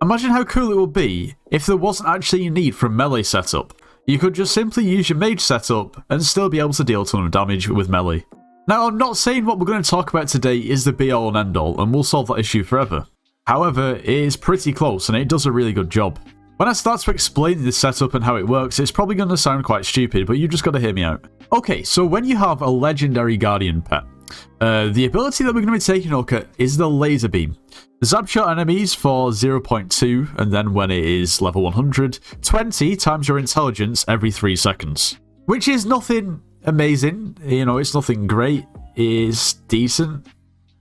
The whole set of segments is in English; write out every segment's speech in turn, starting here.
Imagine how cool it would be if there wasn't actually a need for a melee setup. You could just simply use your mage setup and still be able to deal a ton of damage with melee. Now, I'm not saying what we're going to talk about today is the be-all and end-all, and we'll solve that issue forever. However, it is pretty close, and it does a really good job. When I start to explain this setup and how it works, it's probably going to sound quite stupid, but you just got to hear me out. Okay, so when you have a legendary guardian pet, the ability that we're going to be taking a look at is the laser beam. Zaps your enemies for 0.2, and then when it is level 100, 20 times your intelligence every 3 seconds. Which is nothing amazing, you know, it's nothing great, it's decent,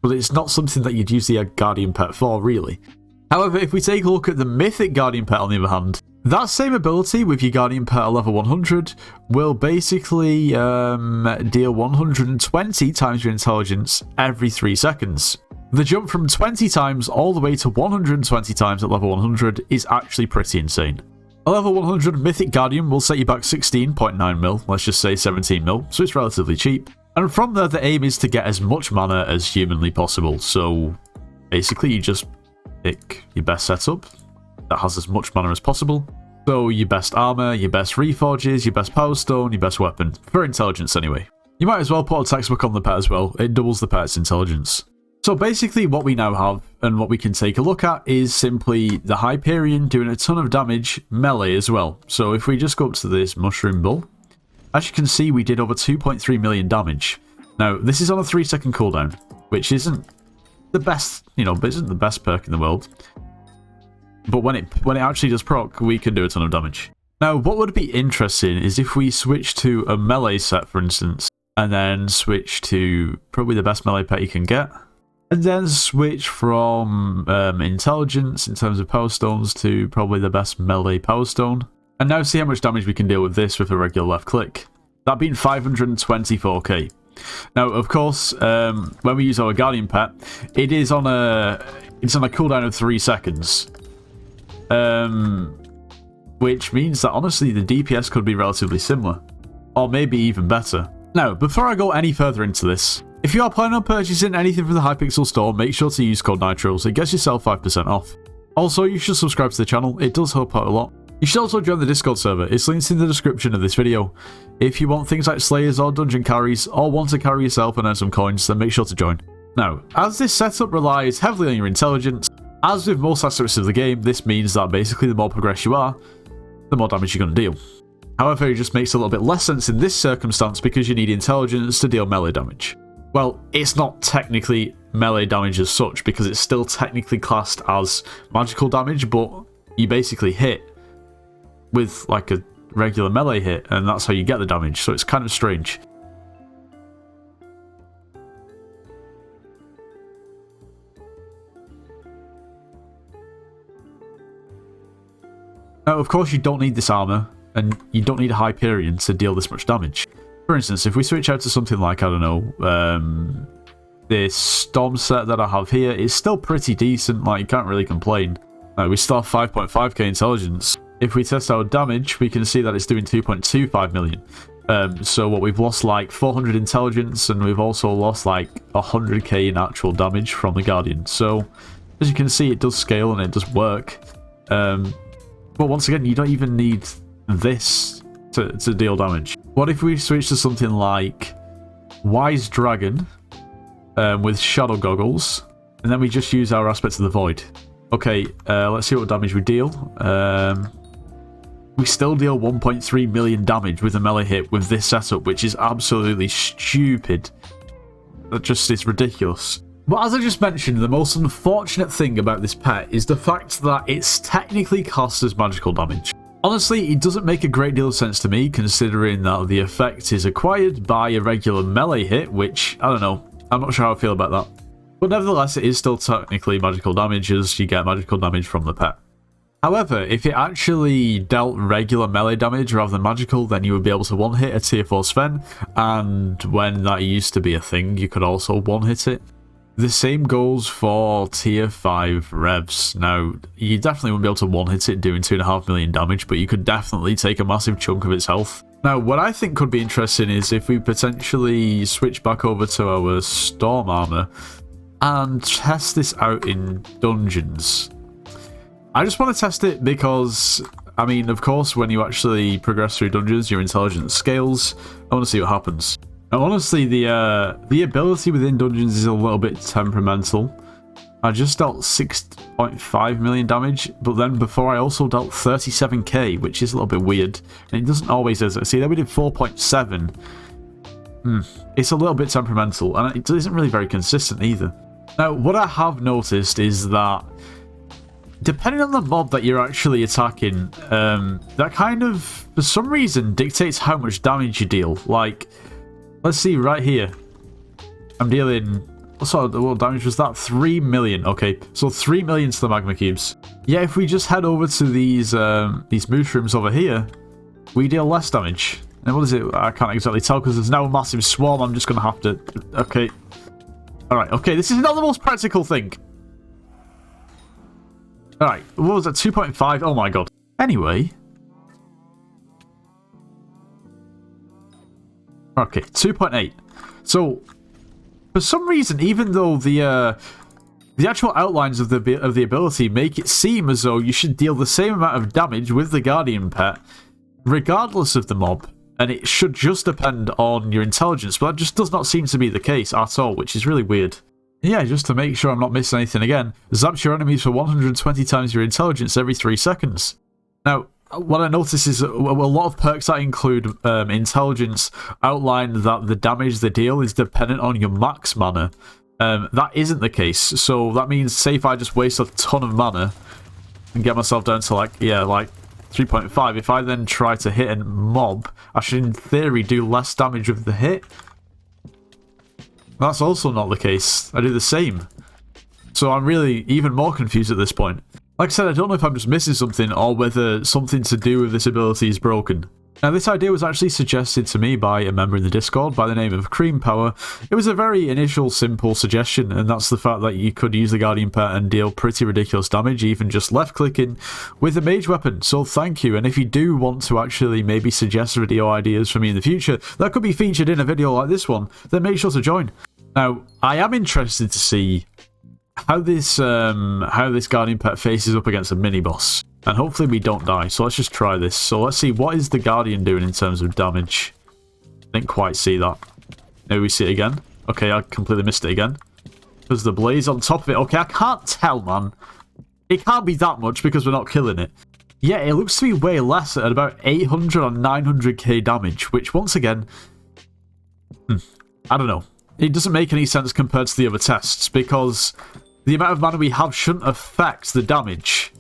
but it's not something that you'd use the guardian pet for, really. However, if we take a look at the mythic guardian pet on the other hand, that same ability with your guardian pet at level 100 will basically deal 120 times your intelligence every 3 seconds. The jump from 20 times all the way to 120 times at level 100 is actually pretty insane. A level 100 mythic guardian will set you back 16.9 mil, let's just say 17 mil, so it's relatively cheap. And from there, the aim is to get as much mana as humanly possible, so basically you just pick your best setup that has as much mana as possible. So your best armor, your best reforges, your best power stone, your best weapon, for intelligence anyway. You might as well put a textbook on the pet as well, it doubles the pet's intelligence. So basically what we now have, and what we can take a look at, is simply the Hyperion doing a ton of damage melee as well. So if we just go up to this Mushroom Bull, as you can see we did over 2.3 million damage. Now this is on a 3-second cooldown, which isn't the best, you know, isn't the best perk in the world. But when it actually does proc, we can do a ton of damage. Now what would be interesting is if we switch to a melee set, for instance, and then switch to probably the best melee pet you can get. And then switch from intelligence in terms of power stones to probably the best melee power stone. And now see how much damage we can deal with this with a regular left click. That being 524k. Now, of course, when we use our guardian pet, it's on a cooldown of 3 seconds. Which means that honestly the DPS could be relatively similar. Or maybe even better. Now, before I go any further into this, if you are planning on purchasing anything from the Hypixel store, make sure to use code NITROS, it gets yourself 5% off. Also, you should subscribe to the channel, it does help out a lot. You should also join the Discord server, it's linked in the description of this video. If you want things like slayers or dungeon carries, or want to carry yourself and earn some coins, then make sure to join. Now, as this setup relies heavily on your intelligence, as with most aspects of the game, this means that basically the more progressed you are, the more damage you're going to deal. However, it just makes a little bit less sense in this circumstance because you need intelligence to deal melee damage. Well, it's not technically melee damage as such because it's still technically classed as magical damage, but you basically hit with like a regular melee hit and that's how you get the damage, so it's kind of strange. Now, of course, you don't need this armor and you don't need a Hyperion to deal this much damage. For instance, if we switch out to something like, I don't know, this Storm set that I have here is still pretty decent, like you can't really complain. We still have 5.5k intelligence. If we test our damage, we can see that it's doing 2.25 million. So what we've lost like 400 intelligence and we've also lost like 100k in actual damage from the Guardian. So as you can see, it does scale and it does work. But once again, you don't even need this to deal damage. What if we switch to something like Wise Dragon with Shadow Goggles, and then we just use our Aspect of the Void? Okay, let's see what damage we deal. We still deal 1.3 million damage with a melee hit with this setup, which is absolutely stupid. That just is ridiculous. But as I just mentioned, the most unfortunate thing about this pet is the fact that it's technically classed as magical damage. Honestly, it doesn't make a great deal of sense to me, considering that the effect is acquired by a regular melee hit, which, I don't know, I'm not sure how I feel about that. But nevertheless, it is still technically magical damage, as you get magical damage from the pet. However, if it actually dealt regular melee damage rather than magical, then you would be able to one-hit a tier 4 Sven, and when that used to be a thing, you could also one-hit it. The same goes for tier 5 Revs. Now, you definitely wouldn't be able to one-hit it doing 2.5 million damage, but you could definitely take a massive chunk of its health. Now, what I think could be interesting is if we potentially switch back over to our Storm Armor and test this out in dungeons. I just want to test it because, I mean, of course, when you actually progress through dungeons, your intelligence scales. I want to see what happens. Now, honestly, the ability within dungeons is a little bit temperamental. I just dealt 6.5 million damage, but then before I also dealt 37k, which is a little bit weird. And it doesn't always, does it? See, then we did 4.7. It's a little bit temperamental, and it isn't really very consistent either. Now, what I have noticed is that depending on the mob that you're actually attacking, that kind of, for some reason, dictates how much damage you deal. Like, let's see, right here. I'm dealing, what damage was that? 3 million. Okay, so 3 million to the magma cubes. Yeah, if we just head over to these mushrooms over here, we deal less damage. And what is it? I can't exactly tell because there's now a massive swarm. I'm just going to have to... Okay. Alright, okay, this is not the most practical thing. Alright, what was that? 2.5? Oh my god. Anyway. Okay, 2.8. So, for some reason, even though the actual outlines of the ability make it seem as though you should deal the same amount of damage with the Guardian Pet, regardless of the mob, and it should just depend on your intelligence, but that just does not seem to be the case at all, which is really weird. Yeah, just to make sure I'm not missing anything again, zaps your enemies for 120 times your intelligence every 3 seconds. Now, what I notice is a lot of perks that include intelligence outline that the damage they deal is dependent on your max mana. That isn't the case, so that means, say if I just waste a ton of mana and get myself down to like 3.5, if I then try to hit a mob, I should in theory do less damage with the hit. That's also not the case. I do the same. So I'm really even more confused at this point. Like I said, I don't know if I'm just missing something or whether something to do with this ability is broken. Now, this idea was actually suggested to me by a member in the Discord by the name of Cream Power. It was a very initial, simple suggestion, and that's the fact that you could use the Guardian Pet and deal pretty ridiculous damage, even just left-clicking with the mage weapon. So thank you, and if you do want to actually maybe suggest video ideas for me in the future that could be featured in a video like this one, then make sure to join. Now, I am interested to see how this Guardian Pet faces up against a mini-boss. And hopefully we don't die, so let's just try this. So let's see, what is the Guardian doing in terms of damage? Didn't quite see that. Maybe we see it again. Okay, I completely missed it again. There's the blaze on top of it. Okay, I can't tell, man. It can't be that much because we're not killing it. Yeah, it looks to be way less at about 800 or 900k damage, which once again... I don't know. It doesn't make any sense compared to the other tests, because the amount of mana we have shouldn't affect the damage.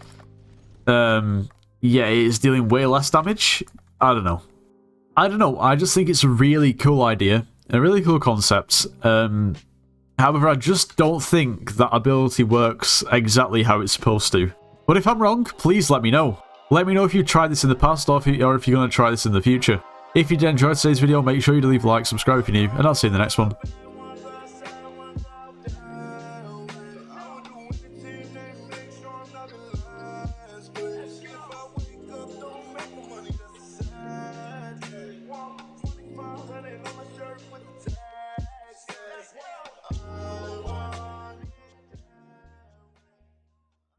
Yeah, it is dealing way less damage. I don't know. I just think it's a really cool idea, a really cool concept. However, I just don't think that ability works exactly how it's supposed to. But if I'm wrong, please let me know. Let me know if you've tried this in the past or if you're going to try this in the future. If you did enjoy today's video, make sure you leave a like, subscribe if you're new, and I'll see you in the next one.